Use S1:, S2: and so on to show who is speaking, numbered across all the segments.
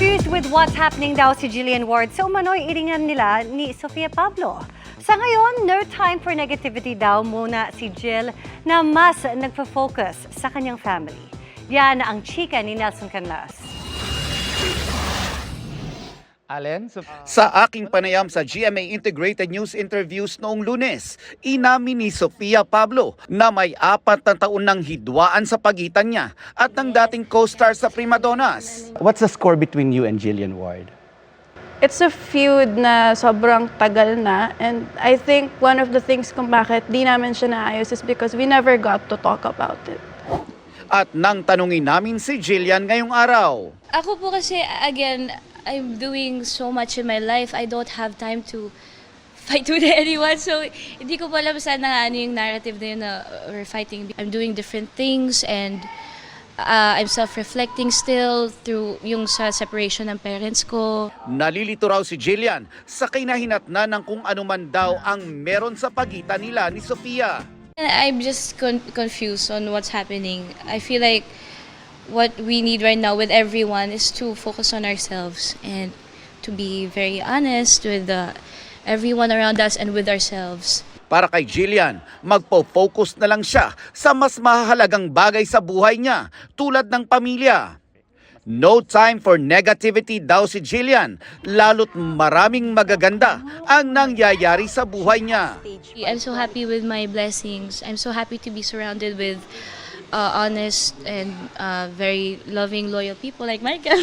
S1: Confused with what's happening daw si Jillian Ward sa umano'y iringan nila ni Sofia Pablo. Sa ngayon, no time for negativity daw muna si Jill na mas nagpo-focus sa kanyang family. Yan ang chika ni Nelson Canlas.
S2: Allen, sa aking panayam sa GMA Integrated News Interviews noong Lunes, inamin ni Sofia Pablo na may 4 na taon ng hidwaan sa pagitan niya at ng dating co-star sa Prima Donnas.
S3: What's the score between you and Jillian Ward?
S4: It's a feud na sobrang tagal na, and I think one of the things kung bakit di namin siya naayos is because we never got to talk about it.
S2: At nang tanungin namin si Jillian ngayong araw.
S5: Ako po kasi, again, I'm doing so much in my life. I don't have time to fight with anyone. So, hindi ko po alam sana ano yung narrative na yun na we're fighting. I'm doing different things and I'm self-reflecting still through yung sa separation ng parents ko.
S2: Nalilito raw si Jillian sa kinahinatnan ng kung ano man daw ang meron sa pagitan nila ni Sofia.
S5: I'm just confused on what's happening. I feel like what we need right now with everyone is to focus on ourselves and to be very honest with everyone around us and with ourselves.
S2: Para kay Jillian, magpo-focus na lang siya sa mas mahalagang bagay sa buhay niya, tulad ng pamilya. No time for negativity daw si Jillian, lalo't maraming magaganda ang nangyayari sa buhay niya.
S5: I'm so happy with my blessings. I'm so happy to be surrounded with honest and very loving, loyal people like Michael.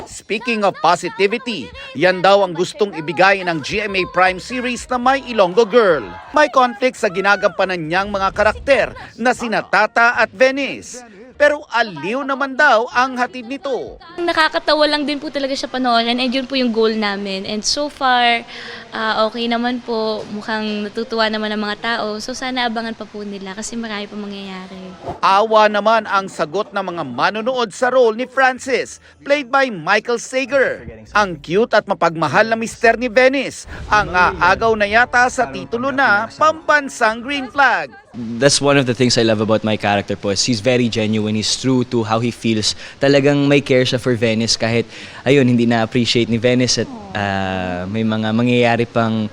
S2: Speaking of positivity, yan daw ang gustong ibigay ng GMA Prime series na may Ilonggo Girl. May conflict sa ginagampanan niyang mga karakter na sina Tata at Venice. Pero aliw naman daw ang hatid nito.
S5: Nakakatawa lang din po talaga siya panoorin and yun po yung goal namin. And so far, okay naman po. Mukhang natutuwa naman ang mga tao. So sana abangan pa po nila kasi marami pa mangyayari.
S2: Awa naman ang sagot ng mga manonood sa role ni Francis, played by Michael Sager. Ang cute at mapagmahal na mister ni Venice, ang aagaw na yata sa titulo na Pambansang Green Flag.
S6: That's one of the things I love about my character po. He's very genuine, he's true to how he feels. Talagang may care siya for Venice kahit ayun hindi na-appreciate ni Venice at may mga mangyayari pang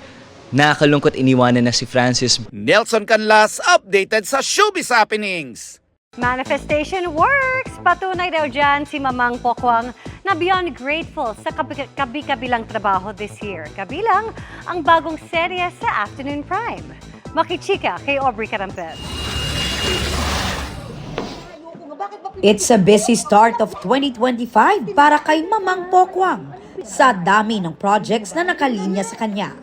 S6: nakakalungkot iniwanan na si Francis.
S2: Nelson Canlas, updated sa Showbiz Happenings.
S1: Manifestation works! Patunay daw dyan si Mamang Pokwang na beyond grateful sa kabi-kabilang trabaho this year. Kabilang ang bagong serye sa Afternoon Prime. Makichika kay Aubrey Carampel.
S7: It's a busy start of 2025 para kay Mamang Pokwang sa dami ng projects na nakalinya sa kanya.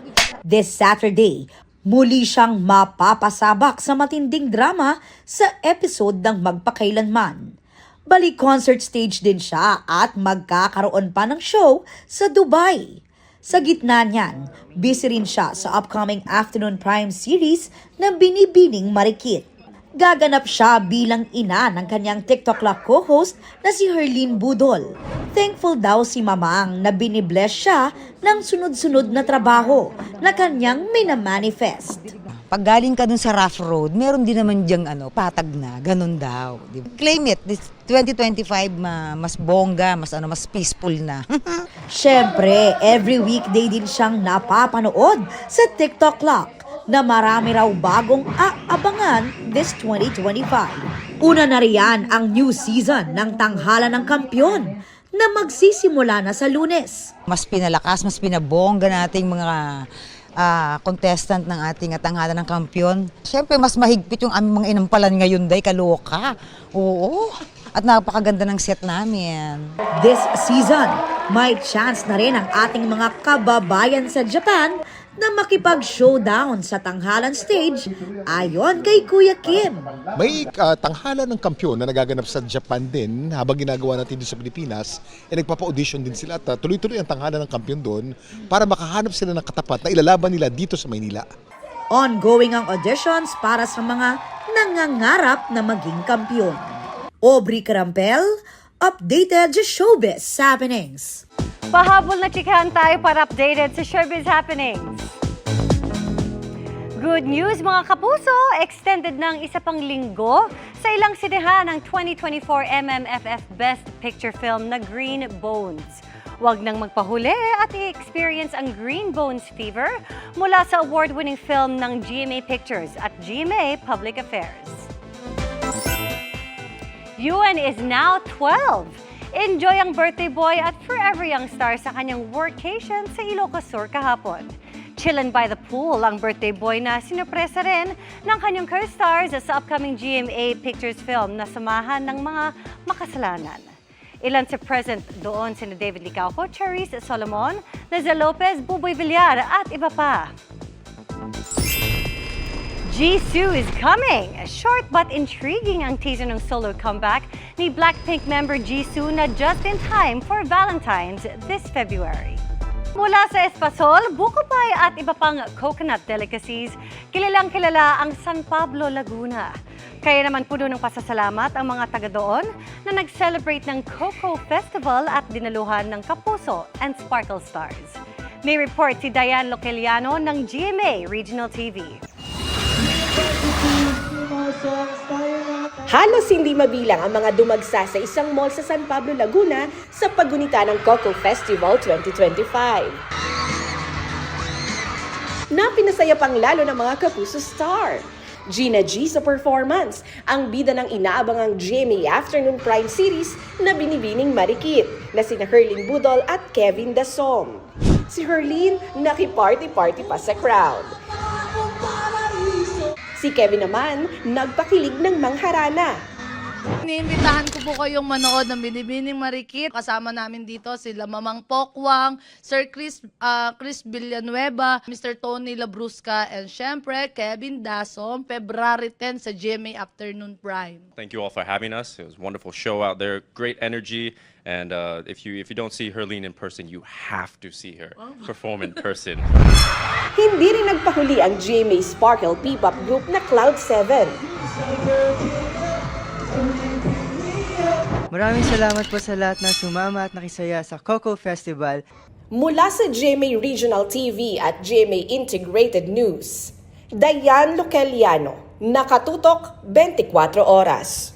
S7: This Saturday, muli siyang mapapasabak sa matinding drama sa episode ng Magpakailanman. Balik concert stage din siya at magkakaroon pa ng show sa Dubai. Sa gitna niyan, busy rin siya sa upcoming Afternoon Prime series na Binibining Marikit. Gaganap siya bilang ina ng kanyang TikTok Lock co-host na si Herlene Budol. Thankful daw si Mamang na binibless siya ng sunod-sunod na trabaho na kanyang minamanifest.
S8: Pag galing ka dun sa rough road, meron din naman diyang patag na, ganun daw. Claim it, this 2025 mas bongga, mas peaceful na.
S7: Siyempre, every weekday din siyang napapanood sa TikTok Lock na marami raw bagong aabangan this 2025. Una na riyan ang new season ng Tanghalan ng Kampyon na magsisimula na sa Lunes.
S8: Mas pinalakas, mas pinabongga nating mga contestant ng ating Tanghalan ng Kampyon. Siyempre, mas mahigpit yung aming mga inampalan ngayon, day, kaloka. Oo, at napakaganda ng set namin.
S7: This season, may chance na rin ang ating mga kababayan sa Japan na makipag-showdown sa tanghalan stage ayon kay Kuya Kim.
S9: May tanghalan ng kampyon na nagaganap sa Japan din habang ginagawa natin dito sa Pilipinas. Nagpapa-audition din sila at tuloy-tuloy ang tanghalan ng kampyon doon para makahanap sila ng katapat na ilalaban nila dito sa Maynila.
S7: Ongoing ang auditions para sa mga nangangarap na maging kampyon. Aubrey Carampel, updated sa Showbiz Happenings.
S1: Pahabol na chikahan tayo para updated sa Showbiz Happenings. Good news mga kapuso! Extended ng isa pang linggo sa ilang sinehan ang 2024 MMFF Best Picture film na Green Bones. Huwag nang magpahuli at i-experience ang Green Bones fever mula sa award-winning film ng GMA Pictures at GMA Public Affairs. Yuan is now 12. Enjoy ang birthday boy at forever young star sa kanyang workation sa Ilocos Sur kahapon. Chillin' by the pool ang birthday boy na sinupresa rin ng kanyang co-stars sa upcoming GMA Pictures film na Samahan ng Mga Makasalanan. Ilan sa present doon sina David Licauco, Charisse Solomon, Liza Lopez, Buboy Villar at iba pa. Jisoo is coming! Short but intriguing ang teaser ng solo comeback ni Blackpink member Jisoo na just in time for Valentine's this February. Mula sa Espasol, buko pie at iba pang coconut delicacies, kilalang-kilala ang San Pablo, Laguna. Kaya naman puno ng pasasalamat ang mga taga doon na nag-celebrate ng Coco Festival at dinaluhan ng Kapuso and Sparkle Stars. May report si Diane Loceliano ng GMA Regional TV.
S10: Halos hindi mabilang ang mga dumagsa sa isang mall sa San Pablo, Laguna sa paggunita ng Coco Festival 2025. Napinasaya pang lalo ng mga Kapuso star. Gina G sa performance, ang bida ng inaabangang GMA Afternoon Prime Series na Binibining Marikit na sina Herlin Budol at Kevin Dasom. Si Herlin naki-party-party pa sa crowd. Si Kevin naman, nagpakilig ng mangharana.
S11: Iniimbitahan ko po kayong manood ng Binibining Marikit. Kasama namin dito sila Mamang Pokwang, Sir Chris Villanueva, Mr. Tony Labrusca, and syempre Kevin Dasom, February 10 sa GMA Afternoon Prime.
S12: Thank you all for having us. It was a wonderful show out there, great energy. And if you don't see Herlin in person, you have to see her perform in person.
S10: Hindi rin nagpahuli ang GMA Sparkle P-pop group na Cloud7.
S13: Maraming salamat po sa lahat na sumama at nakisaya sa Coco Festival.
S10: Mula sa GMA Regional TV at GMA Integrated News, Diane Loceliano, nakatutok 24 oras.